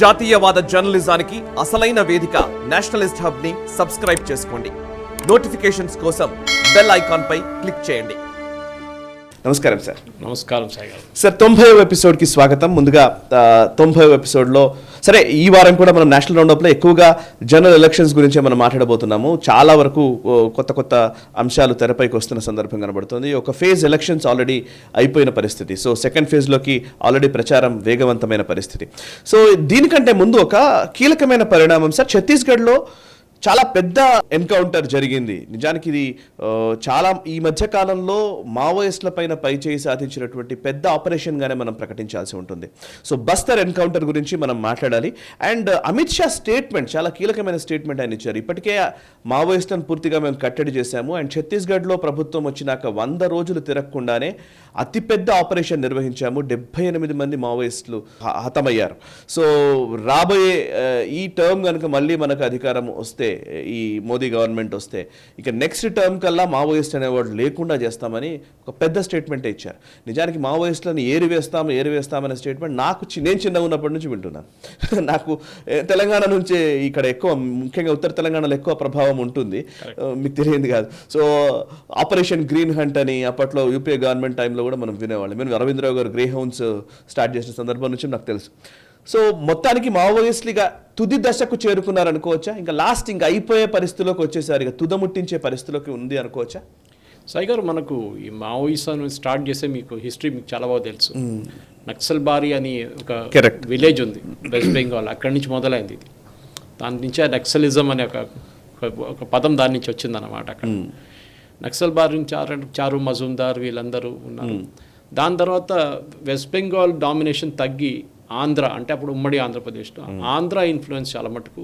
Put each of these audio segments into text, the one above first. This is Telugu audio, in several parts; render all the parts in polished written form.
జాతీయవాద జర్నలిజానికి అసలైన వేదిక నేషనలిస్ట్ హబ్ ని సబ్స్క్రైబ్ చేసుకోండి. నోటిఫికేషన్స్ కోసం బెల్ ఐకాన్ పై క్లిక్ చేయండి. నమస్కారం సార్. నమస్కారం సాయి గారు. సార్ 90వ ఎపిసోడ్కి స్వాగతం. ముందుగా 90వ ఎపిసోడ్లో సరే ఈ వారం కూడా మనం నేషనల్ రౌండప్లో ఎక్కువగా జనరల్ ఎలక్షన్స్ గురించే మనం మాట్లాడబోతున్నాము. చాలా వరకు కొత్త అంశాలు తెరపైకి వస్తున్న సందర్భం కనబడుతుంది. ఒక ఫేజ్ ఎలక్షన్స్ ఆల్రెడీ అయిపోయిన పరిస్థితి. సో సెకండ్ ఫేజ్లోకి ఆల్రెడీ ప్రచారం వేగవంతమైన పరిస్థితి. సో దీనికంటే ముందు ఒక కీలకమైన పరిణామం సార్, ఛత్తీస్గఢ్లో చాలా పెద్ద ఎన్కౌంటర్ జరిగింది. నిజానికి ఇది చాలా ఈ మధ్య కాలంలో మావోయిస్టుల పైన పైచేయి సాధించినటువంటి పెద్ద ఆపరేషన్గానే మనం ప్రకటించాల్సి ఉంటుంది. సో బస్తర్ ఎన్కౌంటర్ గురించి మనం మాట్లాడాలి. అండ్ అమిత్ షా స్టేట్మెంట్ చాలా కీలకమైన స్టేట్మెంట్ ఆయన ఇచ్చారు. ఇప్పటికే మావోయిస్టులను పూర్తిగా మేము కట్టడి చేశాము. అండ్ ఛత్తీస్గఢ్లో ప్రభుత్వం వచ్చినాక 100 రోజులు తిరగకుండానే అతిపెద్ద ఆపరేషన్ నిర్వహించాము. 78 మంది మావోయిస్టులు హతమయ్యారు. సో రాబోయే ఈ టర్మ్ కనుక మళ్ళీ మనకు అధికారం వస్తే, ఈ మోదీ గవర్నమెంట్ వస్తే, ఇక నెక్స్ట్ టర్మ్ కల్లా మావోయిస్ట్ అనేవాడు లేకుండా చేస్తామని ఒక పెద్ద స్టేట్మెంట్ ఇచ్చారు. నిజానికి మావోయిస్టులను ఏరివేస్తామనే స్టేట్మెంట్ నేను చిన్నగా ఉన్నప్పటి నుంచి వింటున్నాను. నాకు తెలంగాణ నుంచే ఇక్కడ ఎక్కువ, ముఖ్యంగా ఉత్తర తెలంగాణలో ఎక్కువ ప్రభావం ఉంటుంది, మీకు తెలియదు కాదు. సో ఆపరేషన్ గ్రీన్ హంట్ అని అప్పట్లో యూపీఏ గవర్నమెంట్ టైంలో కూడా మనం వినేవాళ్ళం. మేము అరవిందరావు గారు గ్రే హౌన్స్ స్టార్ట్ చేసిన సందర్భం నుంచి నాకు తెలుసు. సో మొత్తానికి మావోయిస్టులుగా తుది దశకు చేరుకున్నారనుకోవచ్చా? ఇంకా లాస్ట్ ఇంకా అయిపోయే పరిస్థితిలోకి వచ్చేసారు, ఇక తుదముట్టించే పరిస్థితిలోకి ఉంది అనుకోవచ్చా? సాయి గారు, మనకు ఈ మావోయిజం స్టార్ట్ చేసే మీకు హిస్టరీ మీకు చాలా బాగా తెలుసు. నక్సల్బారీ అని ఒక విలేజ్ ఉంది వెస్ట్ బెంగాల్, అక్కడి నుంచి మొదలైంది ఇది. దాని నుంచి ఆ నక్సలిజం అనే ఒక పదం దాని నుంచి వచ్చిందన్నమాట. అక్కడ నక్సల్బారీ నుంచి చారు మజుందార్ వీళ్ళందరూ ఉన్నారు. దాని తర్వాత వెస్ట్ బెంగాల్ డామినేషన్ తగ్గి ఆంధ్ర, అంటే అప్పుడు ఉమ్మడి ఆంధ్రప్రదేశ్లో ఆంధ్ర ఇన్ఫ్లుయెన్స్ చాలా మటుకు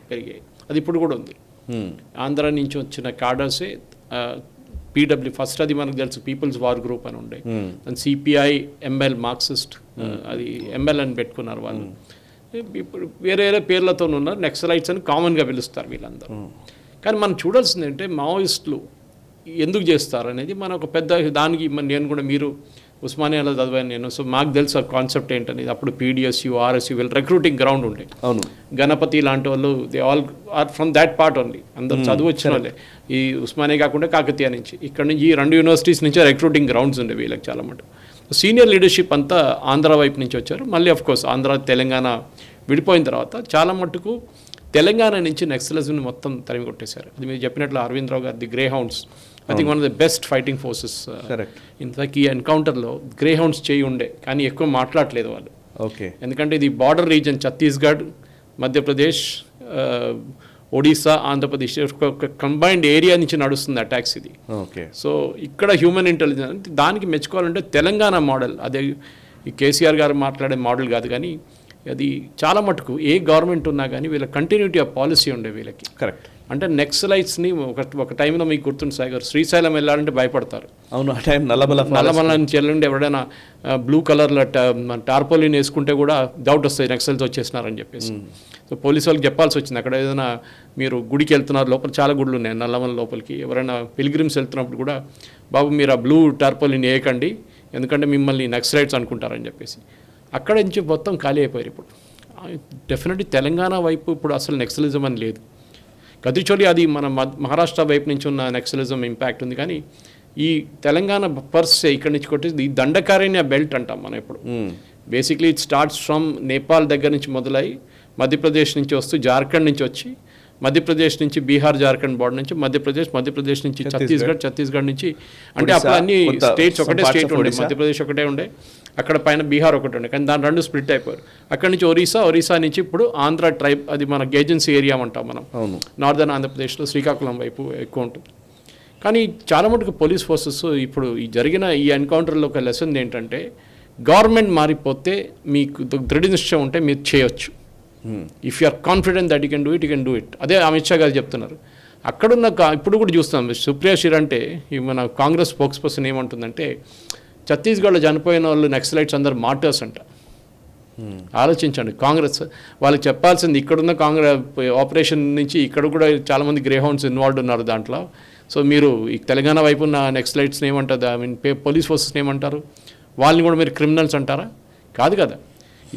పెరిగాయి. అది ఇప్పుడు కూడా ఉంది. ఆంధ్ర నుంచి వచ్చిన క్యాడర్సే పీడబ్ల్యూ, ఫస్ట్ అది మనకు తెలుసు పీపుల్స్ వార్ గ్రూప్ అని ఉండే, దాని సిపిఐ ఎంఎల్ మార్క్సిస్ట్, అది ఎంఎల్ అని పెట్టుకున్నారు వాళ్ళు. ఇప్పుడు వేరే వేరే పేర్లతో ఉన్నారు, నెక్సలైట్స్ అని కామన్గా పిలుస్తారు వీళ్ళందరూ. కానీ మనం చూడాల్సింది అంటే మావోయిస్టులు ఎందుకు చేస్తారు అనేది మన ఒక పెద్ద దానికి నేను కూడా, మీరు ఉస్మానియాలో చదివాను నేను, సో మాకు తెలుసు ఆ కాన్సెప్ట్ ఏంటనేది. అప్పుడు పీడిఎస్యు, ఆర్ఎస్యు వీళ్ళు రిక్రూటింగ్ గ్రౌండ్ ఉండే. అవును, గణపతి లాంటి వాళ్ళు they all are from that part only. అందరూ చదువు వచ్చిన వాళ్ళే, ఈ ఉస్మానియా కాకుండా కాకతీయ నుంచి, ఇక్కడ నుంచి ఈ 2 యూనివర్సిటీస్ నుంచే రిక్రూటింగ్ గ్రౌండ్స్ ఉండే వీళ్ళకి చాలా మటుకు. సీనియర్ లీడర్షిప్ అంతా ఆంధ్ర వైపు నుంచి వచ్చారు. మళ్ళీ అఫ్కోర్స్ ఆంధ్ర తెలంగాణ విడిపోయిన తర్వాత చాలా మటుకు తెలంగాణ నుంచి నక్సలిజంని మొత్తం తరిమి కొట్టేశారు. అది మీరు చెప్పినట్లు అరవిందరావు గారు the grey hounds, I think one of the best fighting forces. ఇంతకీ ఈ ఎన్కౌంటర్లో గ్రే హౌండ్స్ చేయి ఉండే, కానీ ఎక్కువ మాట్లాడలేదు వాళ్ళు. ఓకే, ఎందుకంటే ఇది బార్డర్ రీజన్, ఛత్తీస్గఢ్, మధ్యప్రదేశ్, ఒడిశా, ఆంధ్రప్రదేశ్ ఒక కంబైన్డ్ ఏరియా నుంచి నడుస్తుంది అటాక్స్ ఇది. ఓకే, సో ఇక్కడ హ్యూమన్ ఇంటెలిజెన్స్ దానికి మెచ్చుకోవాలంటే తెలంగాణ మోడల్, అదే ఈ కేసీఆర్ గారు మాట్లాడే మోడల్ కాదు, కానీ అది చాలా మటుకు ఏ గవర్నమెంట్ ఉన్నా కానీ వీళ్ళ కంటిన్యూటీ ఆఫ్ పాలసీ ఉండే వీళ్ళకి. కరెక్ట్, అంటే నెక్సలైట్స్ని ఒక టైంలో మీకు గుర్తుంది సాయి గారు, శ్రీశైలం వెళ్ళాలంటే భయపడతారు. అవును, ఆ టైం నల్లమల నుంచి వెళ్ళండి, ఎవరైనా బ్లూ కలర్లో టార్పోలిన్ వేసుకుంటే కూడా డౌట్ వస్తుంది నక్సల్స్ వచ్చేసినారని చెప్పేసి. సో పోలీసు వాళ్ళకి చెప్పాల్సి వచ్చింది. అక్కడ ఏదైనా మీరు గుడికి వెళ్తున్నారు, లోపల చాలా గుళ్ళు ఉన్నాయి నల్లమల లోపలికి, ఎవరైనా పిల్గ్రిమ్స్ వెళ్తున్నప్పుడు కూడా బాబు మీరు ఆ బ్లూ టార్పోలిన్ వేయకండి, ఎందుకంటే మిమ్మల్ని నక్సలైట్స్ అనుకుంటారని చెప్పేసి. అక్కడ నుంచి మొత్తం ఖాళీ అయిపోయారు. ఇప్పుడు డెఫినెట్లీ తెలంగాణ వైపు ఇప్పుడు అసలు నక్సలిజం అని లేదు. కదిచోలి అది మన మహారాష్ట్ర వైపు నుంచి ఉన్న నక్సలిజం ఇంపాక్ట్ ఉంది, కానీ ఈ తెలంగాణ పర్సే ఇక్కడ నుంచి కొట్టేసి ఈ దండకారణ్య బెల్ట్ అంటాం మనం ఇప్పుడు. Basically it starts from Nepal దగ్గర నుంచి మొదలై మధ్యప్రదేశ్ నుంచి వస్తూ జార్ఖండ్ నుంచి వచ్చి, మధ్యప్రదేశ్ నుంచి బీహార్ జార్ఖండ్ బార్డర్ నుంచి మధ్యప్రదేశ్ నుంచి ఛత్తీస్గఢ్ నుంచి, అంటే అప్పుడు అన్ని స్టేట్స్ ఒకటే స్టేట్ ఉండే, మధ్యప్రదేశ్ ఒకటే ఉండే, అక్కడ పైన బీహార్ ఒకటి ఉండే, కానీ దాని 2 స్ప్లిట్ అయిపోయారు. అక్కడ నుంచి ఒరిస్సా నుంచి ఇప్పుడు ఆంధ్ర ట్రైబ్, అది మన ఏజెన్సీ ఏరియా అంటాం మనం, నార్దర్న్ ఆంధ్రప్రదేశ్లో శ్రీకాకుళం వైపు ఎక్కువ ఉంటుంది. కానీ చాలా మటుకు పోలీస్ ఫోర్సెస్ ఇప్పుడు ఈ జరిగిన ఈ ఎన్కౌంటర్లో ఒక లెసన్ ఏంటంటే, గవర్నమెంట్ మారిపోతే మీకు దృఢ నిశ్చయం ఉంటే మీరు చేయొచ్చు. If you are confident that you can do it. అదే అమిత్ షా గారు చెప్తున్నారు. అక్కడున్న ఇప్పుడు కూడా చూస్తాం, సుప్రియా శ్రీరంటే మన కాంగ్రెస్ స్పోక్స్ పర్సన్ ఏమంటుందంటే, ఛత్తీస్గఢ్లో చనిపోయిన వాళ్ళు నక్సలైట్స్ అందరు మార్టర్స్ అంట. ఆలోచించండి, కాంగ్రెస్ వాళ్ళకి చెప్పాల్సింది, ఇక్కడున్న కాంగ్రెస్ ఆపరేషన్ నుంచి ఇక్కడ కూడా చాలామంది గ్రే హౌండ్స్ ఇన్వాల్వ్ ఉన్నారు దాంట్లో. సో మీరు ఈ తెలంగాణ వైపు ఉన్న నక్సలైట్స్ని ఏమంటారు, పోలీస్ ఫోర్సెస్ని ఏమంటారు, వాళ్ళని కూడా మీరు క్రిమినల్స్ అంటారా? కాదు కదా.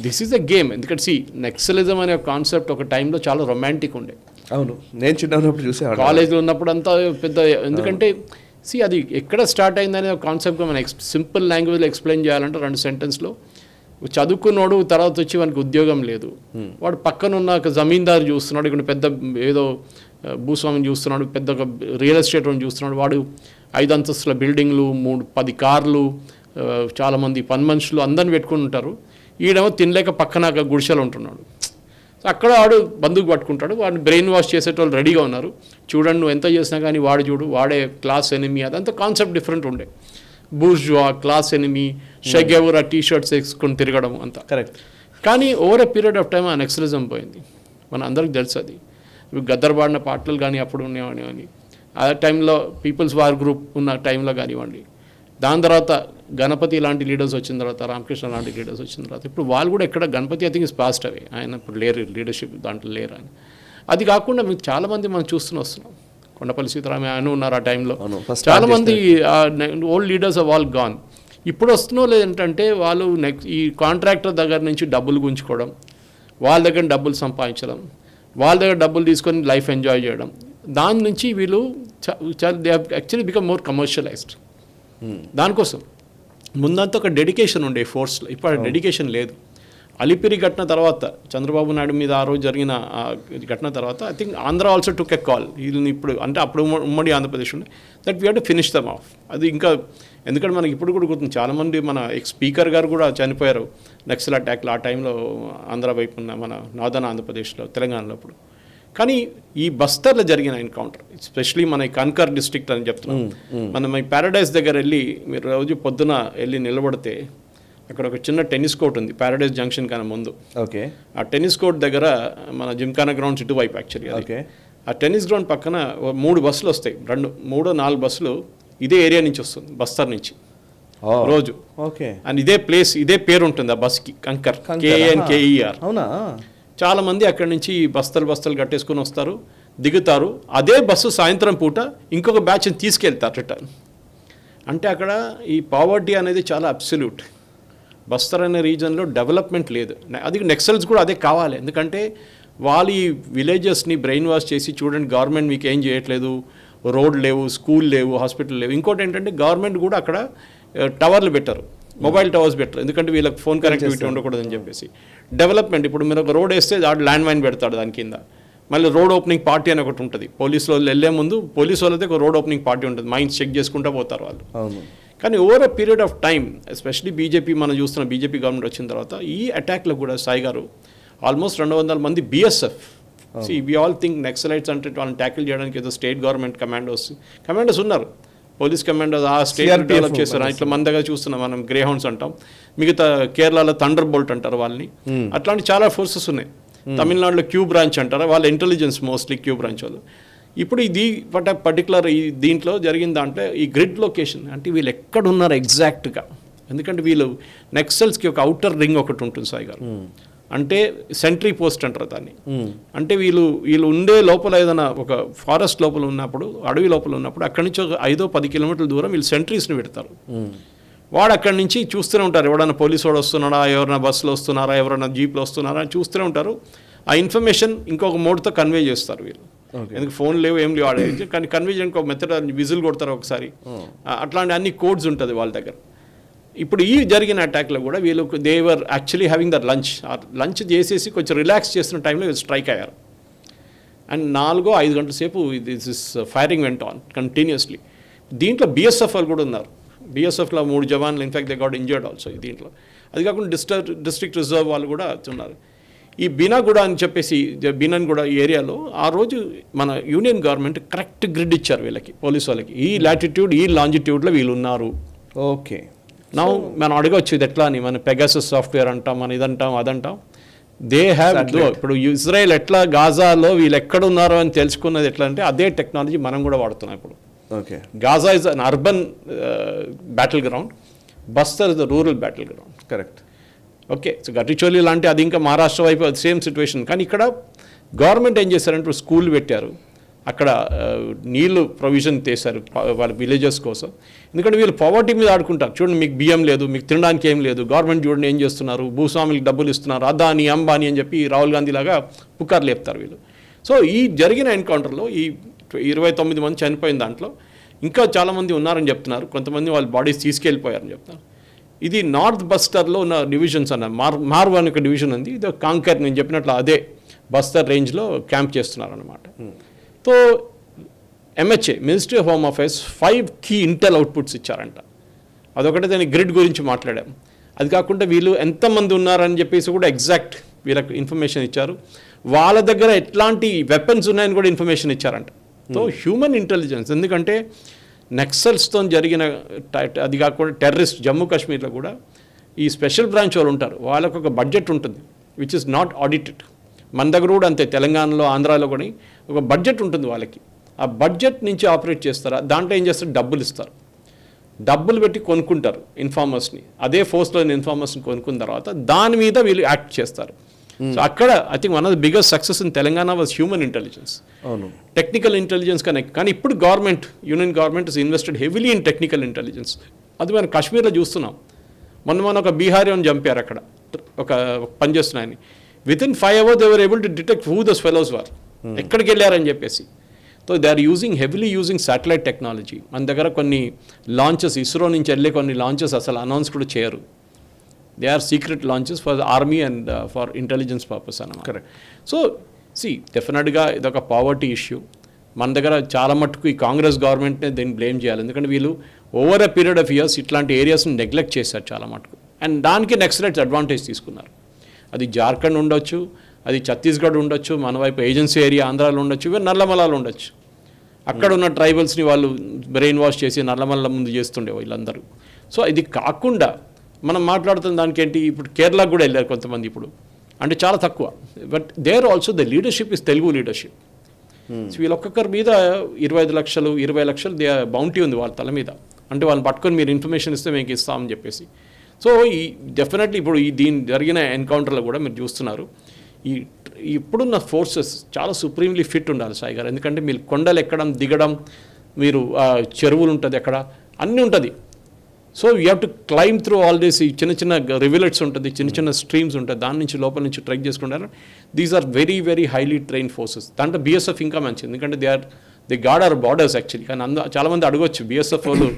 This is a game. ఎందుకంటే నక్సలిజం అనే కాన్సెప్ట్ ఒక టైంలో చాలా రొమాంటిక్ ఉండే. అవును, నేను చిన్నప్పుడు చూసేవాడు కాలేజ్లో ఉన్నప్పుడు అంతా పెద్ద, ఎందుకంటే అది ఎక్కడ స్టార్ట్ అయిందనే కాన్సెప్ట్గా మనం సింపుల్ లాంగ్వేజ్లో ఎక్స్ప్లెయిన్ చేయాలంటే 2 సెంటెన్స్లో, చదువుకున్నాడు తర్వాత వచ్చి వానికి ఉద్యోగం లేదు, వాడు పక్కన ఉన్న ఒక జమీందారు చూస్తున్నాడు, ఇక్కడ పెద్ద ఏదో భూస్వామిని చూస్తున్నాడు, పెద్ద ఒక రియల్ ఎస్టేట్ చూస్తున్నాడు, వాడు 5 అంతస్తుల బిల్డింగ్లు, 10 కార్లు, చాలామంది పని మనుషులు అందరిని పెట్టుకుని ఉంటారు. ఈడేమో తినలేక పక్కన గుడిసెలు ఉంటున్నాడు. సో అక్కడ వాడు బందుకు పట్టుకుంటాడు, వాడిని బ్రెయిన్ వాష్ చేసేటోళ్ళు రెడీగా ఉన్నారు. చూడండి నువ్వు ఎంత చేసినా కానీ వాడు చూడు, వాడే క్లాస్ ఎనిమీ, అదంతా కాన్సెప్ట్ డిఫరెంట్ ఉండే. బూర్జువా, క్లాస్ ఎనిమీ, షెగెవరా టీ-షర్ట్స్ వేసుకొని తిరగడం అంతా కరెక్ట్. కానీ over a period of time ఆ నక్సలిజం పోయింది, మన అందరికి తెలుసు. అది గద్దరబాడిన పాటలు కానీ అప్పుడు ఉండేవని, ఆ టైంలో పీపుల్స్ వార్ గ్రూప్ ఉన్న టైంలో కానివ్వండి, దాని తర్వాత గణపతి లాంటి లీడర్స్ వచ్చిన తర్వాత, రామకృష్ణ లాంటి లీడర్స్ వచ్చిన తర్వాత, ఇప్పుడు వాళ్ళు కూడా ఎక్కడ Ganapathy I think is passed away, ఆయన ఇప్పుడు లేరు, లీడర్షిప్ దాంట్లో లేరు అని. అది కాకుండా మీకు చాలామంది మనం వస్తున్నాం. కొండపల్లి సీతారామ ఆయన ఉన్నారు ఆ టైంలో, చాలామంది old leaders of all gone. ఇప్పుడు వస్తున్న వాళ్ళు ఏంటంటే వాళ్ళు ఈ కాంట్రాక్టర్ దగ్గర నుంచి డబ్బులు గుంజుకోవడం, వాళ్ళ దగ్గర డబ్బులు సంపాదించడం, వాళ్ళ దగ్గర డబ్బులు తీసుకొని లైఫ్ ఎంజాయ్ చేయడం, దాని నుంచి వీళ్ళు they have actually become more commercialised. దానికోసం ముందంతా ఒక డెడికేషన్ ఉండే ఫోర్స్లో, ఇప్పుడు ఆ డెడికేషన్ లేదు. అలిపిరి ఘటన తర్వాత, చంద్రబాబు నాయుడు మీద ఆ రోజు జరిగిన ఘటన తర్వాత, I think Andhra also took a call. వీళ్ళని ఇప్పుడు అంటే అప్పుడు ఉమ్మడి ఆంధ్రప్రదేశ్ ఉండే, that we have to finish them off. అది ఇంకా ఎందుకంటే మనకి ఇప్పుడు కూడా గుర్తుంది, చాలామంది మన స్పీకర్ గారు కూడా చనిపోయారు నక్సల్ అటాక్లో ఆ టైంలో, ఆంధ్ర వైపు ఉన్న మన నార్దర్న్ ఆంధ్రప్రదేశ్లో, తెలంగాణలో అప్పుడు. కానీ ఈ బస్తర్లో జరిగిన ఎన్కౌంటర్, ఎస్పెషలీ మన కన్కర్ డిస్ట్రిక్ట్ అని చెప్తున్నాం, మనం ఈ ప్యారడైజ్ దగ్గర వెళ్ళి మీరు రోజు పొద్దున వెళ్ళి నిలబడితే అక్కడ ఒక చిన్న టెన్నిస్ కోర్ట్ ఉంది ప్యారడైజ్ జంక్షన్ కన్నా ముందు. ఓకే. ఆ టెన్నిస్ కోర్ట్ దగ్గర మన జిమ్ఖానా గ్రౌండ్స్ ఇటువైపు యాక్చువల్లీ. ఓకే. ఆ టెన్నిస్ గ్రౌండ్ పక్కన 3 బస్సులు వస్తాయి, 4 బస్సులు ఇదే ఏరియా నుంచి వస్తుంది, బస్తర్ నుంచి రోజు. ఓకే. అండ్ ఇదే ప్లేస్, ఇదే పేరు ఉంటుంది ఆ బస్కి, కంకర్, KNKER. అవునా? చాలామంది అక్కడి నుంచి బస్తలు కట్టేసుకుని వస్తారు, దిగుతారు. అదే బస్సు సాయంత్రం పూట ఇంకొక బ్యాచ్ని తీసుకెళ్తారు రిటర్న్. అంటే అక్కడ ఈ పావర్టీ అనేది చాలా అబ్సల్యూట్. బస్తర్ అనే రీజన్లో డెవలప్మెంట్ లేదు. అది నెక్సల్స్ కూడా అదే కావాలి, ఎందుకంటే వాళ్ళు ఈ విలేజెస్ని బ్రెయిన్ వాష్ చేసి, చూడండి గవర్నమెంట్ మీకు ఏం చేయట్లేదు, రోడ్ లేవు, స్కూల్ లేవు, హాస్పిటల్ లేవు. ఇంకోటి ఏంటంటే గవర్నమెంట్ కూడా అక్కడ టవర్లు పెట్టారు, మొబైల్ టవర్స్ పెట్టరు, ఎందుకంటే వీళ్ళకి ఫోన్ కనెక్టివిటీ ఉండకూడదని చెప్పేసి. డెవలప్మెంట్, ఇప్పుడు మీరు ఒక రోడ్ వేస్తే దాడు ల్యాండ్ మైన్ పెడతాడు దాని కింద. మళ్ళీ రోడ్ ఓపెనింగ్ పార్టీ అని ఒకటి ఉంటుంది, పోలీసు వాళ్ళు వెళ్ళే ముందు పోలీసు వాళ్ళైతే ఒక రోడ్ ఓపెనింగ్ పార్టీ ఉంటుంది, మైన్స్ చెక్ చేసుకుంటూ పోతారు వాళ్ళు. కానీ over a period of time, especially BJP, మనం చూస్తున్న బీజేపీ గవర్నమెంట్ వచ్చిన తర్వాత ఈ అటాక్లో కూడా సాయి గారు ఆల్మోస్ట్ 200 మంది BSF. We all think naxalites అంటే వాళ్ళని ట్యాకిల్ చేయడానికి ఏదో స్టేట్ గవర్నమెంట్ కమాండోస్ ఉన్నారు, పోలీస్ కమాండోస్ ఆ స్టేట్ డెవలప్ చేస్తారు. ఇట్లా మన దగ్గర చూస్తున్నాం మనం, గ్రే హౌండ్స్ అంటాం, మిగతా కేరళలో థండర్ బోల్ట్ అంటారు వాళ్ళని. అట్లాంటి చాలా ఫోర్సెస్ ఉన్నాయి. తమిళనాడులో క్యూ బ్రాంచ్ అంటారు, వాళ్ళ ఇంటెలిజెన్స్ మోస్ట్లీ క్యూ బ్రాంచ్ వాళ్ళు. ఇప్పుడు ఇది పర్టికులర్ ఈ దీంట్లో జరిగిన దాంట్లో ఈ గ్రిడ్ లొకేషన్ అంటే వీళ్ళు ఎక్కడున్నారు ఎగ్జాక్ట్గా, ఎందుకంటే వీళ్ళు నక్సల్స్కి ఒక అవుటర్ రింగ్ ఒకటి ఉంటుంది సాయి గారు, అంటే సెంట్రీ పోస్ట్ అంటారు దాన్ని. అంటే వీళ్ళు ఉండే లోపల ఏదైనా ఒక ఫారెస్ట్ లోపల ఉన్నప్పుడు, అడవి లోపల ఉన్నప్పుడు అక్కడి నుంచి ఒక 5-10 కిలోమీటర్ల దూరం వీళ్ళు సెంట్రీస్ని పెడతారు. వాడు అక్కడి నుంచి చూస్తూనే ఉంటారు, ఎవరైనా పోలీసు వాడు వస్తున్నాడా, ఎవరైనా బస్సులో వస్తున్నారా, ఎవరైనా జీప్లో వస్తున్నారా అని చూస్తూనే ఉంటారు. ఆ ఇన్ఫర్మేషన్ ఇంకొక మోడ్తో కన్వే చేస్తారు వీళ్ళు, ఎందుకు ఫోన్ లేవు ఏం లేవు ఆడే, కానీ కన్వే చేయడానికి ఒక మెథడ్, విజిల్ కొడతారు ఒకసారి, అట్లాంటి అన్ని కోడ్స్ ఉంటుంది వాళ్ళ దగ్గర. ఇప్పుడు ఈ జరిగిన అటాక్లో కూడా వీళ్ళు దేవర్ యాక్చువల్లీ హ్యావింగ్ దట్ లంచ్ చేసేసి కొంచెం రిలాక్స్ చేస్తున్న టైంలో వీళ్ళు స్ట్రైక్ అయ్యారు. అండ్ 4-5 గంటల సేపు this firing went on continuously. దీంట్లో BSF వాళ్ళు కూడా ఉన్నారు, BSFలో 3 జవాన్లు in fact they got injured also దీంట్లో. అది కాకుండా డిస్ట్రిక్ట్ రిజర్వ్ వాళ్ళు కూడా ఉన్నారు. ఈ బీనాగూడ అని చెప్పేసి, బీనన్గూడ ఈ ఏరియాలో ఆ రోజు మన యూనియన్ గవర్నమెంట్ కరెక్ట్ గ్రిడ్ ఇచ్చారు వీళ్ళకి, పోలీసు వాళ్ళకి, ఈ లాటిట్యూడ్ ఈ లాంజిట్యూడ్లో వీళ్ళు ఉన్నారు. ఓకే. నా మనం అడగవచ్చు ఇది ఎట్లా అని, మన పెగాసస్ సాఫ్ట్వేర్ అంటాం, మన ఇదంటాం అదంటాం, దే హ్యావ్. ఇప్పుడు ఇజ్రాయెల్ ఎట్లా గాజాలో వీళ్ళు ఎక్కడ ఉన్నారో అని తెలుసుకున్నది ఎట్లా అంటే అదే టెక్నాలజీ మనం కూడా వాడుతున్నాం ఇప్పుడు. Okay. Gaza is an urban battle ground, Bastar is the rural battle ground. Correct. Okay. So Gatticholi లాంటి అది ఇంకా మహారాష్ట్ర వైపు సేమ్ సిచ్యువేషన్. కానీ ఇక్కడ గవర్నమెంట్ ఏం చేశారంటే స్కూల్ పెట్టారు, అక్కడ నీళ్లు ప్రొవిజన్ చేశారు వాళ్ళ విలేజెస్ కోసం. ఎందుకంటే వీళ్ళు పవర్టీ మీద ఆడుకుంటారు. చూడండి, మీకు బియ్యం లేదు, మీకు తినడానికి ఏం లేదు, గవర్నమెంట్ చూడండి ఏం చేస్తున్నారు, భూస్వాములకు డబ్బులు ఇస్తున్నారు, అదాని అంబానీ అని చెప్పి రాహుల్ గాంధీ లాగా పుకార్లు లేపుతారు వీళ్ళు. సో ఈ జరిగిన ఎన్కౌంటర్లో ఈ 29 మంది చనిపోయిన దాంట్లో ఇంకా చాలామంది ఉన్నారని చెప్తున్నారు. కొంతమంది వాళ్ళ బాడీస్ తీసుకెళ్ళిపోయారని చెప్తున్నారు. ఇది నార్త్ బస్తర్లో ఉన్న డివిజన్స్ అన్న మార్వ్ అని ఒక డివిజన్ ఉంది. ఇది కాంకర్, నేను చెప్పినట్లు అదే బస్తర్ రేంజ్లో క్యాంప్ చేస్తున్నారు అనమాట. So MHA, ministry of home affairs 5 key intel outputs ఇచ్చారంట. అదొకటే దాని గ్రిడ్ గురించి మాట్లాడాం. అది కాకుండా వీళ్ళు ఎంతమంది ఉన్నారని చెప్పేసి కూడా ఎగ్జాక్ట్ వీళ్ళకి ఇన్ఫర్మేషన్ ఇచ్చారు. వాళ్ళ దగ్గర ఎట్లాంటి వెపన్స్ ఉన్నాయని కూడా ఇన్ఫర్మేషన్ ఇచ్చారంట. సో హ్యూమన్ ఇంటెలిజెన్స్, ఎందుకంటే నక్సల్స్తో జరిగిన అది కాకుండా టెర్రరిస్ట్ జమ్మూ కాశ్మీర్లో కూడా ఈ స్పెషల్ బ్రాంచ్ వాళ్ళు ఉంటారు. వాళ్ళకు ఒక బడ్జెట్ ఉంటుంది విచ్ ఇస్ నాట్ ఆడిటెడ్. మన దగ్గర కూడా అంతే, తెలంగాణలో ఆంధ్రాలో కూడా ఒక బడ్జెట్ ఉంటుంది వాళ్ళకి. ఆ బడ్జెట్ నుంచి ఆపరేట్ చేస్తారా, దాంట్లో ఏం చేస్తారు, డబ్బులు ఇస్తారు, డబ్బులు పెట్టి కొనుక్కుంటారు ఇన్ఫార్మర్స్ని. అదే ఫోర్స్లో ఇన్ఫార్మర్స్ని కొనుక్కున్న తర్వాత దాని మీద వీళ్ళు యాక్ట్ చేస్తారు. సో అక్కడ I think one of the biggest success in Telangana was human intelligence. Technical intelligence కానీ ఇప్పుడు government, union government is invested heavily in technical intelligence. అది మనం కాశ్మీర్లో చూస్తున్నాం. మొన్న ఒక బీహారీ అని చంపారు అక్కడ, ఒక పనిచేస్తున్నాయని. Within 5 hours they were able to detect who those fellows were, ఎక్కడికి వెళ్ళారని చెప్పేసి. So they are heavily using satellite technology. మన దగ్గర కొన్ని లాంచెస్, ఇస్రో నుంచి వెళ్ళే కొన్ని లాంచెస్ అసలు అనౌన్స్ కూడా చేయరు. They are secret launches for army and for intelligence purpose అన్నమాట. కరెక్ట్. సో డెఫినెట్గా ఇదొక పావర్టీ ఇష్యూ. మన దగ్గర చాలా మట్టుకు ఈ కాంగ్రెస్ గవర్నమెంట్నే దీన్ని బ్లేమ్ చేయాలి. ఎందుకంటే వీళ్ళు over a period of years ఇట్లాంటి ఏరియాస్ని నెగ్లెక్ట్ చేశారు చాలా మటుకు. అండ్ దానికి నక్సలైట్స్ అడ్వాంటేజ్ తీసుకున్నారు. అది జార్ఖండ్ ఉండొచ్చు, అది ఛత్తీస్గఢ్ ఉండొచ్చు, మన వైపు ఏజెన్సీ ఏరియా ఆంధ్రాలో ఉండొచ్చు, ఇవే నల్లమలాలు ఉండొచ్చు. అక్కడ ఉన్న ట్రైబల్స్ని వాళ్ళు బ్రెయిన్ వాష్ చేసి నల్లమల్ల ముందు చేస్తుండే వీళ్ళందరూ. సో ఇది కాకుండా మనం మాట్లాడుతున్న దానికి ఏంటి, ఇప్పుడు కేరళకు కూడా వెళ్ళారు కొంతమంది ఇప్పుడు, అంటే చాలా తక్కువ. But there also the leadership is Telugu leadership. So వీళ్ళు ఒక్కొక్కరి మీద 25 లక్షలు 20 లక్షలు బౌంటీ ఉంది వాళ్ళ తల మీద. అంటే వాళ్ళని పట్టుకొని మీరు ఇన్ఫర్మేషన్ ఇస్తే మీకు ఇస్తామని చెప్పేసి. సో ఈ డెఫినెట్లీ ఇప్పుడు దీని జరిగిన ఎన్కౌంటర్లో కూడా మీరు చూస్తున్నారు, ఇప్పుడున్న ఫోర్సెస్ చాలా సుప్రీంలీ ఫిట్ ఉండాలి సాయి గారు. ఎందుకంటే మీరు కొండలు ఎక్కడం దిగడం, మీరు చెరువులు ఉంటుంది అక్కడ అన్నీ ఉంటుంది. So you have to claim through all this. ఈ చిన్న రివిలెట్స్ ఉంటుంది, చిన్న స్ట్రీమ్స్ ఉంటాయి, దాని నుంచి లోపల నుంచి ట్రెక్ చేసుకుంటారు. These are very very highly train forces. దాంట్లో BSF ఇంకా మంచిది, ఎందుకంటే they guard our borders actually. కానీ చాలామంది అడగొచ్చు BSF వాళ్ళు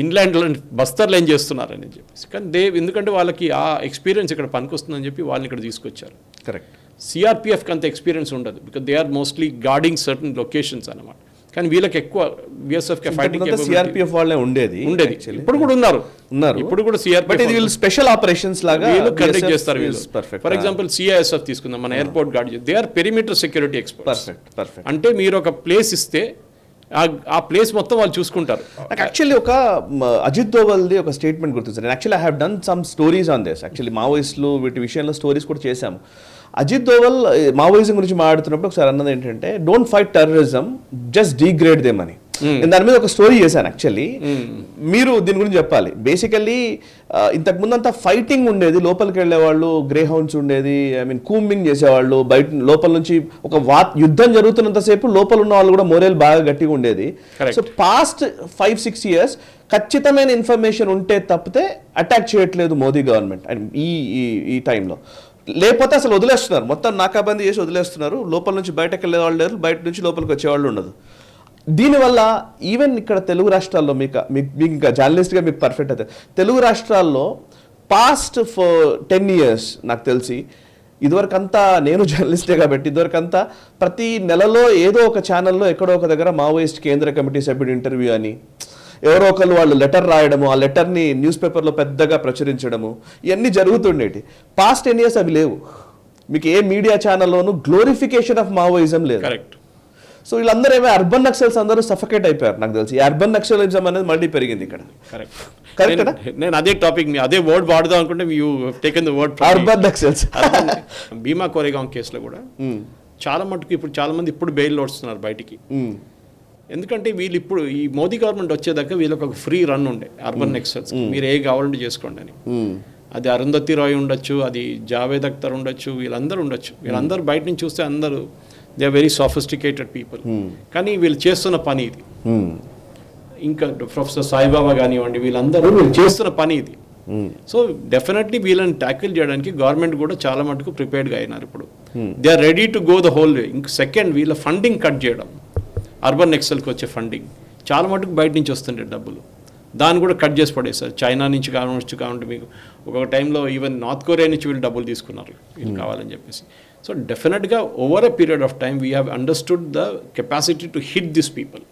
ఇన్లాండ్లో బస్తర్లు ఏం చేస్తున్నారని చెప్పేసి. కానీ ఎందుకంటే వాళ్ళకి ఆ ఎక్స్పీరియన్స్ ఇక్కడ పనికొస్తుందని చెప్పి వాళ్ళని ఇక్కడ తీసుకొచ్చారు. కరెక్ట్. CRPFకి అంత ఎక్స్పీరియన్స్ ఉండదు, because they are mostly guarding certain locations అన్నమాట. కానీ వీళ్ళకి ఎక్కువ BSFకి ఫైటింగ్ CRPF వాళ్ళే ఉండేది. ఇప్పుడు కూడా ఉన్నారు. ఇప్పుడు కూడా CRPF స్పెషల్ ఆపరేషన్స్ లాగా వీళ్ళు కండక్ట్ చేస్తారు. ఫర్ ఎగ్జాంపుల్ CISF తీసుకుందాం, మన airport guard, they are perimeter security experts. అంటే మీరు ఒక ప్లేస్ ఇస్తే ఆ ప్లేస్ మొత్తం వాళ్ళు చూసుకుంటారు. నాకు యాక్చువల్లీ ఒక అజిత్ దోవల్ది ఒక స్టేట్మెంట్ గుర్తుంది. నేను actually I have done some stories on this. Actually మావోయిస్టులు వీటి విషయంలో స్టోరీస్ కూడా చేశాము. అజిత్ దోవల్ మావోయిజం గురించి మాట్లాడుతున్నప్పుడు ఒకసారి అన్నది ఏంటంటే, don't fight terrorism, just degrade them అని. నేను దాని మీద ఒక స్టోరీ చేశాను యాక్చువల్లీ. మీరు దీని గురించి చెప్పాలి. బేసికల్లీ ఇంతకు ముందు అంతా ఫైటింగ్ ఉండేది, లోపలికి వెళ్ళేవాళ్ళు, గ్రే హౌండ్స్ ఉండేది, కూంబింగ్ చేసేవాళ్ళు, బయట లోపల నుంచి ఒక యుద్ధం జరుగుతున్నంతసేపు లోపల ఉన్న వాళ్ళు కూడా మోరల్ బాగా గట్టిగా ఉండేది. సో పాస్ట్ 5-6 years ఖచ్చితమైన ఇన్ఫర్మేషన్ ఉంటే తప్పితే అటాక్ చేయట్లేదు మోదీ గవర్నమెంట్ ఈ టైంలో. లేకపోతే అసలు వదిలేస్తున్నారు, మొత్తం నాకాబందీ చేసి వదిలేస్తున్నారు. లోపల నుంచి బయటకు వెళ్ళే వాళ్ళు లేరు, బయట నుంచి లోపలికి వచ్చేవాళ్ళు ఉండదు. దీనివల్ల ఈవెన్ ఇక్కడ తెలుగు రాష్ట్రాల్లో మీకు ఇంకా జర్నలిస్ట్గా మీకు పర్ఫెక్ట్ అవుతుంది. తెలుగు రాష్ట్రాల్లో పాస్ట్ 10 years నాకు తెలిసి ఇదివరకు అంతా, నేను జర్నలిస్టే కాబట్టి ఇదివరకు అంతా ప్రతి నెలలో ఏదో ఒక ఛానల్లో ఎక్కడో ఒక దగ్గర మావోయిస్ట్ కేంద్ర కమిటీ సభ్యుడు ఇంటర్వ్యూ అని ఎవరో ఒకళ్ళు వాళ్ళు లెటర్ రాయడము, ఆ లెటర్ని న్యూస్ పేపర్లో పెద్దగా ప్రచురించడము, ఇవన్నీ జరుగుతుండేటి. పాస్ట్ 10 years అవి లేవు. మీకు ఏ మీడియా ఛానల్లోనూ గ్లోరిఫికేషన్ ఆఫ్ మావోయిజం లేదు. కరెక్ట్. సో వీళ్ళందరూ ఏమో అర్బన్ నక్సల్స్ అందరూ సఫకేట్ అయిపోయారు. నాకు తెలిసి అర్బన్ నక్సలిజం అనేది మళ్ళీ పెరిగింది ఇక్కడ. కరెక్ట్. నేను అదే టాపిక్, అదే వర్డ్ వాడదాం అనుకుంటే you taken the word urban naxals. Bhima Koregaon కేసులో కూడా చాలా మటుకు ఇప్పుడు చాలా మంది ఇప్పుడు బెయిల్ వస్తున్నారు బయటికి. ఎందుకంటే వీళ్ళు ఇప్పుడు ఈ మోదీ గవర్నమెంట్ వచ్చేదాకా వీళ్ళకి ఒక ఫ్రీ రన్ ఉండే అర్బన్ నక్సల్స్, మీరు ఏ కావాలంటే చేసుకోండి అని. అది అరుంధతి రాయ్ ఉండొచ్చు, అది జావేద్ అఖ్తర్ ఉండొచ్చు, వీళ్ళందరూ ఉండొచ్చు. వీళ్ళందరూ బయట నుంచి చూస్తే అందరూ they are very sophisticated people. కానీ వీళ్ళు చేస్తున్న పని ఇది. ఇంకా ప్రొఫెసర్ సాయిబాబా కానివ్వండి, వీళ్ళందరూ వీళ్ళు చేస్తున్న పని ఇది. సో డెఫినెట్లీ వీళ్ళని ట్యాకిల్ చేయడానికి గవర్నమెంట్ కూడా చాలా మటుకు ప్రిపేర్డ్గా అయినారు. ఇప్పుడు they are ready to go the whole way. ఇంక సెకండ్, వీళ్ళ ఫండింగ్ కట్ చేయడం, అర్బన్ ఎక్సెల్కి వచ్చే ఫండింగ్ చాలా మటుకు బయట నుంచి వస్తుండే డబ్బులు, దాన్ని కూడా కట్ చేసి పడేస్తారు. చైనా నుంచి కావండి, మీకు ఒక టైంలో ఈవెన్ నార్త్ కొరియా నుంచి వీళ్ళు డబ్బులు తీసుకున్నారు వీళ్ళు కావాలని చెప్పేసి. సో డెఫినెట్గా over a period of time we have understood the capacity to hit this people.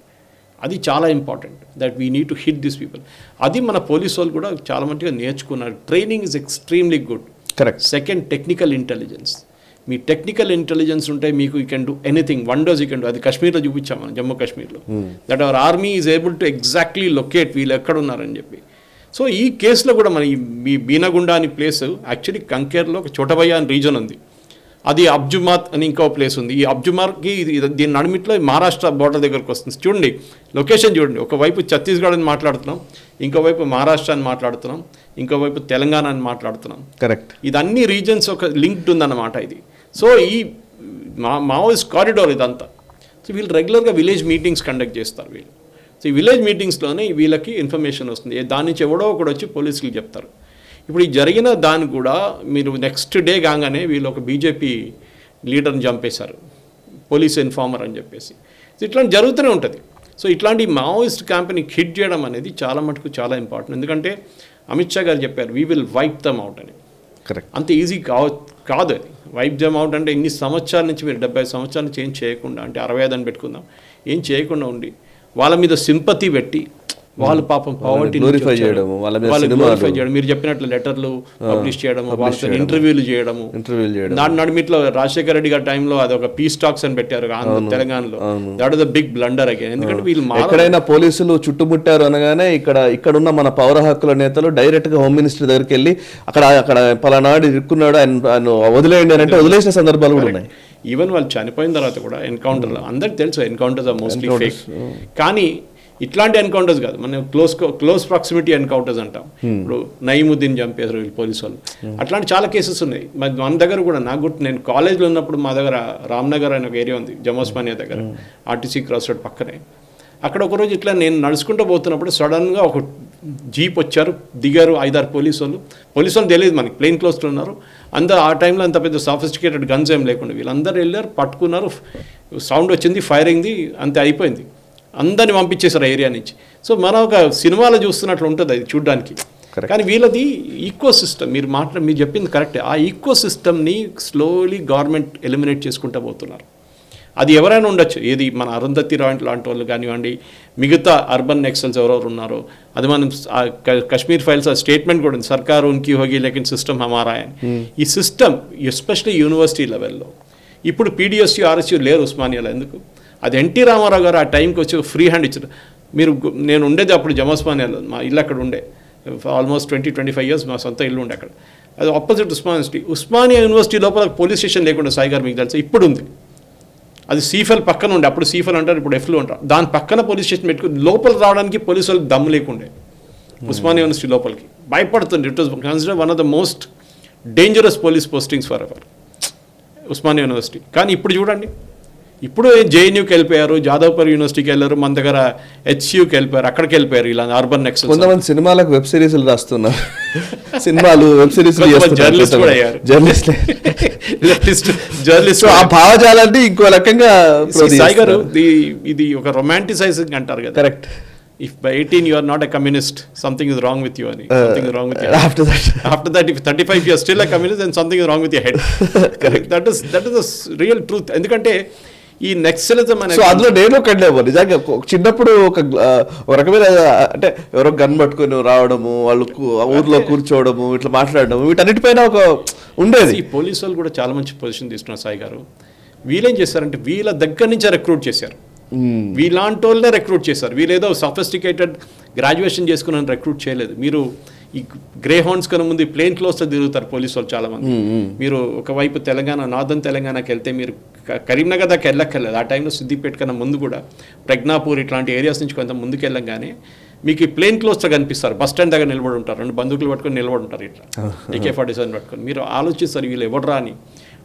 అది చాలా important, that we need to hit this people. అది మన పోలీస్ వాళ్ళు కూడా చాలా మంచిగా నేర్చుకున్నారు. Training is extremely good. Correct. Second, technical intelligence. Me technical intelligence ఉంటే మీకు you can do anything, wonders you can do. అది కాశ్మీర్లో చూపించాం మనం, జమ్మూ కాశ్మీర్లో, that hour army is able to exactly locate వీళ్ళు ఎక్కడున్నారని చెప్పి. సో ఈ కేసులో కూడా మన ఈ బీనగుండ అని ప్లేస్ యాక్చువల్లీ కంకేర్లో ఒక చోటబయ్య అని రీజన్ ఉంది, అది అబ్జుమాత్ అని ఇంకో ప్లేస్ ఉంది. ఈ అబ్జుమార్కి దీని నడిమిట్లో మహారాష్ట్ర బోర్డర్ దగ్గరకు వస్తుంది. చూడండి లొకేషన్ చూడండి, ఒకవైపు ఛత్తీస్గఢ్ అని మాట్లాడుతున్నాం, ఇంకోవైపు మహారాష్ట్ర అని మాట్లాడుతున్నాం, ఇంకోవైపు తెలంగాణ అని మాట్లాడుతున్నాం. కరెక్ట్. ఇదన్నీ రీజన్స్ ఒక లింక్డ్ ఉందన్నమాట ఇది. సో ఈ మావోయిస్ట్ కారిడోర్ ఇదంతా. సో వీళ్ళు రెగ్యులర్గా విలేజ్ మీటింగ్స్ కండక్ట్ చేస్తారు వీళ్ళు. సో ఈ విలేజ్ మీటింగ్స్లోనే వీళ్ళకి ఇన్ఫర్మేషన్ వస్తుంది, దాని నుంచి ఎవడో ఒకడు వచ్చి పోలీసులకు చెప్తారు. ఇప్పుడు ఈ జరిగిన దాన్ని కూడా మీరు నెక్స్ట్ డే కాగానే వీళ్ళు ఒక బీజేపీ లీడర్ని చంపేశారు, పోలీస్ ఇన్ఫార్మర్ అని చెప్పేసి. సో ఇట్లాంటి జరుగుతూనే ఉంటుంది. సో ఇట్లాంటి మావోయిస్ట్ క్యాంపెయిన్ హిట్ చేయడం అనేది చాలా మటుకు చాలా ఇంపార్టెంట్. ఎందుకంటే అమిత్ షా గారు చెప్పారు, we will wipe them out అని. కరెక్ట్. అంత ఈజీ కాదు అది. వైప్ దమ్ అవుట్ అంటే ఇన్ని సంవత్సరాల నుంచి మీరు 70 సంవత్సరాల నుంచి ఏం చేయకుండా, అంటే 65 అని పెట్టుకుందాం, ఏం చేయకుండా ఉండి వాళ్ళ మీద సింపతి పెట్టి వాళ్ళు పాపం పావర్టీ గ్లోరిఫై చేయడం, మీరు చెప్పినట్లు లెటర్లు పబ్లిష్ చేయడము, వాళ్ళతో ఇంటర్వ్యూలు చేయడము. దాని నడిమిట్లో రాజశేఖర రెడ్డి గారి టైంలో అది ఒక పీస్ టాక్స్ అని పెట్టారు తెలంగాణలో. That is the big blunder again. ఎందుకంటే వీళ్ళు ఎక్కడైనా పోలీసులు చుట్టుముట్టారు అనగానే ఇక్కడున్న మన పౌర హక్కుల నేతలు డైరెక్ట్ గా హోమ్ మినిస్టర్ దగ్గరికి వెళ్ళి అక్కడ పలానాడు ఇరుక్కున్నాడు ఆయన వదిలేయండి అంటే వదిలేసిన సందర్భాలు కూడా ఉన్నాయి. ఈవెన్ వాళ్ళు చనిపోయిన తర్వాత కూడా ఎన్కౌంటర్లో అందరికి తెలుసు ఎన్కౌంటర్స్ ఆర్ మోస్ట్లీ ఫేక్. కానీ ఇట్లాంటి ఎన్కౌంటర్స్ కాదు, మనం క్లోజ్ ప్రాక్సిమిటీ ఎన్కౌంటర్స్ అంటాం. ఇప్పుడు నయీముద్దీన్ చంపేశారు వీళ్ళు పోలీసు వాళ్ళు. అట్లాంటి చాలా కేసెస్ ఉన్నాయి మన దగ్గర కూడా. నాకు గుర్తు, నేను కాలేజ్లో ఉన్నప్పుడు మా దగ్గర రామ్నగర్ అనే ఒక ఏరియా ఉంది జమోస్మానియా దగ్గర, ఆర్టీసీ క్రాస్ రోడ్ పక్కనే. అక్కడ ఒకరోజు ఇట్లా నేను నడుచుకుంటూ పోతున్నప్పుడు సడన్గా ఒక జీప్ వచ్చారు, దిగారు 5-6 పోలీసు వాళ్ళు తెలియదు మనకి, ప్లెయిన్ క్లోజ్లో ఉన్నారు. ఆ టైంలో అంత పెద్ద సాఫిస్టికేటెడ్ గన్స్ ఏం లేకుండా వీళ్ళందరూ వెళ్ళారు, పట్టుకున్నారు, సౌండ్ వచ్చింది, ఫైరింగ్ది, అంతే అయిపోయింది. అందరిని పంపించేశారు ఏరియా నుంచి. సో మనం ఒక సినిమాలో చూస్తున్నట్లు ఉంటుంది అది చూడడానికి. కానీ వీళ్ళది ఈకో సిస్టమ్, మీరు చెప్పింది కరెక్టే. ఆ ఈకో సిస్టమ్ని స్లోలీ గవర్నమెంట్ ఎలిమినేట్ చేసుకుంటూ పోతున్నారు. అది ఎవరైనా ఉండొచ్చు, ఏది మన అరుంధతి రాయ్ లాంటి వాళ్ళు కానివ్వండి, మిగతా అర్బన్ నెక్సల్స్ ఎవరెవరు ఉన్నారో. అది మనం కశ్మీర్ ఫైల్స్ ఆ స్టేట్మెంట్ కూడా ఉంది, సర్కార్ ఉన్కి హోగి లేకిన్ సిస్టమ్ హమారా అని. ఈ సిస్టమ్ ఎస్పెషలీ యూనివర్సిటీ లెవెల్లో ఇప్పుడు పీడిఎస్యూ ఆర్ఎస్యూ లేరు ఉస్మానియాలో. ఎందుకు? అది ఎన్టీ రామారావు గారు ఆ టైంకి వచ్చి ఫ్రీ హ్యాండ్ ఇచ్చారు. నేను ఉండేది అప్పుడు జమోస్మానియాలో, మా ఇల్లు అక్కడ ఉండే ఆల్మోస్ట్ 20-25 years మా సొంత ఇల్లు ఉండే అక్కడ. అది ఆపోజిట్ ఉస్మానియా యూనివర్సిటీ లోపల పోలీస్ స్టేషన్ లేకుండా సాయి గారు మీకు తెలుసు ఇప్పుడు ఉంది. అది సీఫెల్ పక్కన ఉండే, అప్పుడు సీఫెల్ అంటారు, ఇప్పుడు ఎఫ్లు అంటారు. దాని పక్కన పోలీస్ స్టేషన్ పెట్టుకుని లోపల రావడానికి పోలీసు వాళ్ళకి దమ్ము లేకుండే. ఉస్మానియా యూనివర్సిటీ లోపలికి భయపడుతుంది. It was consider one of the most dangerous police postings for ever Osmania university. కానీ ఇప్పుడు చూడండి, ఇప్పుడు జేఎన్యూకి వెళ్ళిపోయారు, జాదవ్పూర్ యూనివర్సిటీకి వెళ్ళారు, మన దగ్గర హెచ్యూకి వెళ్ళిపోయారు, అక్కడికి వెళ్ళిపోయారు. ఇలా అర్బన్ నెక్సల్స్. కొంతమంది సినిమాలకు వెబ్ సిరీస్లు రాస్తున్నారు, సినిమాలు వెబ్ సిరీస్ జర్నలిస్ట్ కూడా అయ్యారు. జర్నలిస్ట్ ఆ భావజాలాన్ని ఇంకో రకంగా సాయి గారు ఇది ఒక రొమాంటిసైజింగ్ అంటారు కదా. Correct. If by 18 you are not a communist, something is wrong with you. Something is wrong with your head. After that, if 35 you are still a communist, then something is wrong with your head. Correct. That is the real truth. ఎందుకంటే ఈ నెక్సలిజం అనేది, సో అందులో నేను కండేమో నిజంగా చిన్నప్పుడు ఒక రకమైన అంటే ఎవరో గన్ పట్టుకొని రావడము, వాళ్ళు ఊర్లో కూర్చోవడము, ఇట్లా మాట్లాడడము, వీటన్నిటిపైన ఒక ఉండేది. ఈ పోలీసు వాళ్ళు కూడా చాలా మంచి పొజిషన్ తీసుకున్నారు సాయి గారు. వీళ్ళేం చేశారంటే వీళ్ళ దగ్గర నుంచే రిక్రూట్ చేశారు. వీళ్ళంటి వాళ్ళనే రిక్రూట్ చేశారు. వీళ్ళేదో సఫిస్టికేటెడ్ గ్రాడ్యుయేషన్ చేసుకుని రిక్రూట్ చేయలేదు. మీరు ఈ గ్రే హార్న్స్ కన్నా ముందు ప్లేన్ క్లోత్స్తో తిరుగుతారు పోలీసు వాళ్ళు చాలామంది. మీరు ఒకవైపు నార్దర్న్ తెలంగాణకి వెళ్తే మీరు కరీంనగర్ దాకా వెళ్ళక్కర్లేదు. ఆ టైంలో సిద్దిపేట కన్నా ముందు కూడా ప్రజ్ఞాపూర్ ఇట్లాంటి ఏరియాస్ నుంచి కొంత ముందుకు వెళ్ళంగానే మీకు ఈ ప్లేన్ క్లోత్స్తో కనిపిస్తారు. బస్ స్టాండ్ దగ్గర నిలబడి ఉంటారు, 2 బందుకులు పట్టుకొని నిలబడి ఉంటారు, ఇట్లా AK-47 పట్టుకొని. మీరు ఆలోచిస్తారు వీళ్ళు ఎవడరా అని.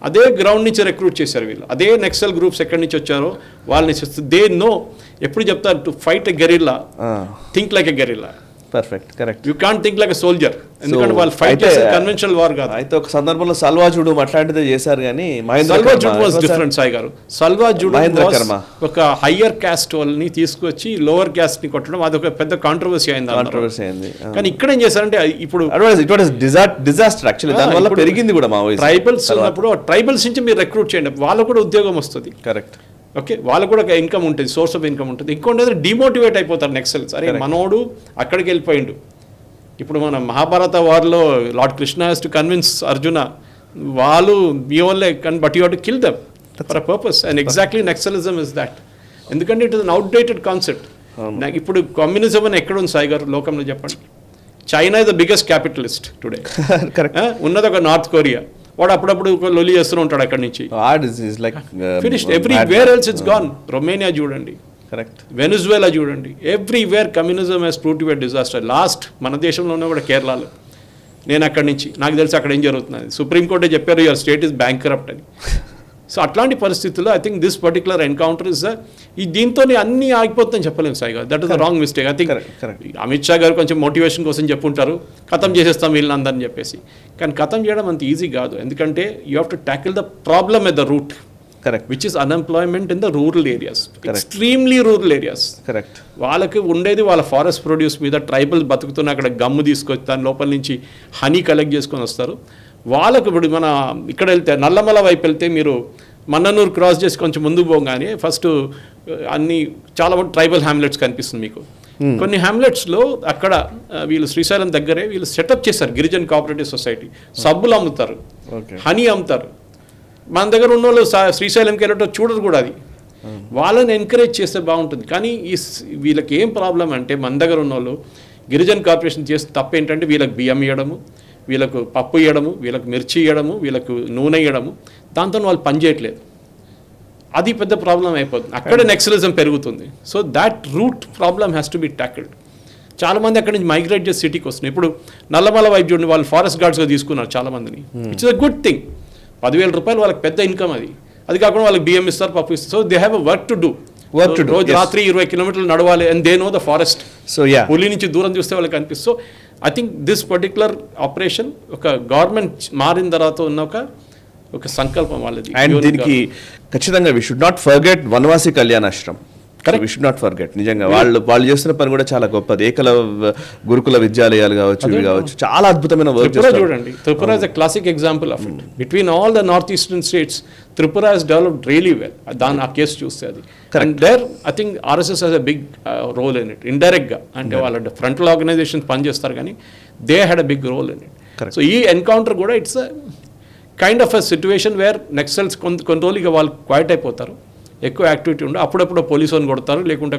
అదే గ్రౌండ్ నుంచి రిక్రూట్ చేశారు వీళ్ళు. అదే నెక్సల్ గ్రూప్స్ ఎక్కడి నుంచి వచ్చారో వాళ్ళని దే నో. ఎప్పుడు చెప్తారు, to fight a guerrilla think like a guerrilla. Perfect, correct. You can't think like a soldier, ఎందుకంటే వాళ్ళు ఫైట్ చేసే కన్వెన్షనల్ వార్ కాదు. అయితే ఒక సందర్భంలో సల్వా జుడూమ్ అట్లాంటిదే చేశారు, కానీ సల్వా జుడూమ్ వాస్ డిఫరెంట్ సాయి గారు. సల్వా జుడూమ్ ఒక హయ్యర్ క్యాస్ట్ వాళ్ళని తీసుకొచ్చి లోవర్ క్యాస్ట్ ని కొట్టడం, అది ఒక పెద్ద కాంట్రవర్సీ అయింది. కానీ ఇక్కడ ఏం చేశారంటే, ఇప్పుడు డిజాస్టర్ యాక్చువల్లీ, దానివల్ల పెరిగింది కూడా మావోయిజం. ట్రైబల్స్ ఉన్నప్పుడు ట్రైబల్స్ నుంచి మీరు రిక్రూట్ చేయండి, వాళ్ళకు కూడా ఉద్యోగం వస్తుంది. కరెక్ట్. ఓకే, వాళ్ళకు కూడా ఒక ఇన్కమ్ ఉంటుంది, సోర్స్ ఆఫ్ ఇన్కమ్ ఉంటుంది. ఇంకోటి డిమోటివేట్ అయిపోతారు నెక్సల్స్. అరే మనోడు అక్కడికి వెళ్ళిపోయిండు. ఇప్పుడు మన మహాభారత వార్లో lord Krishna has to convince Arjuna, వాళ్ళు మీ వాళ్ళే, but you have to kill them for a purpose. And exactly naxalism is that. ఎందుకంటే it is an outdated concept. ఇప్పుడు కమ్యూనిజం అని ఎక్కడ ఉంది సాయి గారు లోకంలో చెప్పండి? China is the biggest capitalist today. ఉన్నది ఒక నార్త్ కొరియా, వాడు అప్పుడప్పుడు లొలి చేస్తూ ఉంటాడు అక్కడి నుంచి. Finished. Everywhere else it's gone. Romania చూడండి, కరెక్ట్. వెనిజువేలా చూడండి, everywhere communism has proved to be disaster. Last మన దేశంలోనే కూడా కేరళలో, నేను అక్కడి నుంచి, నాకు తెలిసి అక్కడ ఏం జరుగుతుంది, సుప్రీంకోర్టే చెప్పారు యువర్ స్టేట్ ఇస్ బ్యాంక్రప్ట్ అని. సో అట్లాంటి పరిస్థితుల్లో I think this particular encounter is ఈ దీంతో అన్ని ఆగిపోతుందని చెప్పలేము సాయి గారు. That is the wrong mistake. I think Amit Shah గారు కొంచెం మోటివేషన్ కోసం చెప్పుంటారు, ఖతం చేసేస్తాం వీళ్ళందరిని చెప్పేసి. కానీ ఖతం చేయడం అంత ఈజీ కాదు, ఎందుకంటే you have to tackle the problem at the route. Correct. Which is unemployment in the rural areas, extremely rural areas. Correct. వాళ్ళకి ఉండేది వాళ్ళ ఫారెస్ట్ ప్రొడ్యూస్ మీద. ట్రైబల్ బతుకుతున్న అక్కడ గమ్ము తీసుకొచ్చి దాని లోపల నుంచి హనీ కలెక్ట్ చేసుకొని వస్తారు. వాళ్ళకు ఇప్పుడు మన ఇక్కడ వెళ్తే నల్లమల వైపు వెళ్తే మీరు మన్ననూరు క్రాస్ చేసి కొంచెం ముందుకు పోగానే ఫస్ట్ అన్ని చాలా ట్రైబల్ హ్యామ్లెట్స్ కనిపిస్తుంది మీకు. కొన్ని హ్యామ్లెట్స్లో అక్కడ వీళ్ళు శ్రీశైలం దగ్గరే వీళ్ళు సెటప్ చేశారు గిరిజన్ కోఆపరేటివ్ సొసైటీ. సబ్బులు అమ్ముతారు, హనీ అమ్ముతారు. మన దగ్గర ఉన్న వాళ్ళు శ్రీశైలంకి వెళ్ళటం చూడరు కూడా. అది వాళ్ళని ఎంకరేజ్ చేస్తే బాగుంటుంది. కానీ వీళ్ళకి ఏం ప్రాబ్లం అంటే, మన దగ్గర ఉన్న వాళ్ళు గిరిజన్ కార్పొరేషన్ చేస్తే తప్పు ఏంటంటే, వీళ్ళకి బియ్యం ఇవ్వడము, వీళ్ళకు పప్పు ఇవ్వడము, వీళ్ళకి మిర్చి ఇవ్వడము, వీళ్ళకు నూనె ఇవ్వడము, దాంతో వాళ్ళు పని చేయట్లేదు. అది పెద్ద ప్రాబ్లం అయిపోతుంది. అక్కడ నెక్సలిజం పెరుగుతుంది. So that root problem has to be tackled. చాలామంది అక్కడి నుంచి మైగ్రేట్ చేసి సిటీకి వస్తున్నాయి. ఇప్పుడు నల్లమల వైపు చూడండి, వాళ్ళు ఫారెస్ట్ గార్డ్స్గా తీసుకున్నారు చాలామందిని. It's a good thing. 10,000 రూపాయలు వాళ్ళకి పెద్ద ఇన్కమ్ అది. అది కాకుండా వాళ్ళకి బియ్యం ఇస్తారు, పప్పు ఇస్తారు. So they have a work to do. రోజు రాత్రి 20 కిలోమీటర్లు నడవాలి. And they know the forest. So పులి నుంచి దూరం చూస్తే వాళ్ళకి అనిపిస్తుంది. So I think this particular operation ఒక గవర్నమెంట్ మారిన తర్వాత ఉన్న ఒక సంకల్పం వాళ్ళది. అండ్ దీనికి ఖచ్చితంగా we should not forget Vanavasi Kalyanashramam. We should not forget. నిజంగా వాళ్ళు చేస్తున్న పని కూడా చాలా గొప్పది. గురుకుల విద్యాలయాలు కావచ్చు, ఇవి కావచ్చు, చాలా అద్భుతమైన వర్క్. చూడండి, Tripura is a classic example of it. Between all the north eastern states, Tripura has developed really well. దాని ఆ కేసు చూస్తే అది. And there I think RSS has a big role in it, ఇండైరెక్ట్గా. అంటే వాళ్ళ ఫ్రంటల్ ఆర్గనైజేషన్స్ పనిచేస్తారు, కానీ they had a big role in it. So ఈ ఎన్కౌంటర్ కూడా it's kind of a situation where naxals కొన్ని రోజులు ఇక వాళ్ళు క్వైట్ అయిపోతారు, ఎక్కువ యాక్టివిటీ ఉండదు. అప్పుడప్పుడు పోలీసు అని కొడతారు, లేకుంటే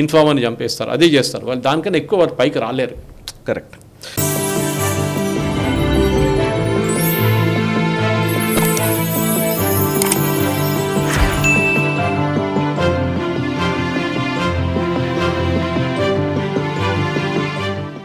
ఇన్ఫార్మ్ అని చంపేస్తారు, అదే చేస్తారు వాళ్ళు. దానికన్నా ఎక్కువ వారు పైకి రాలేరు. కరెక్ట్.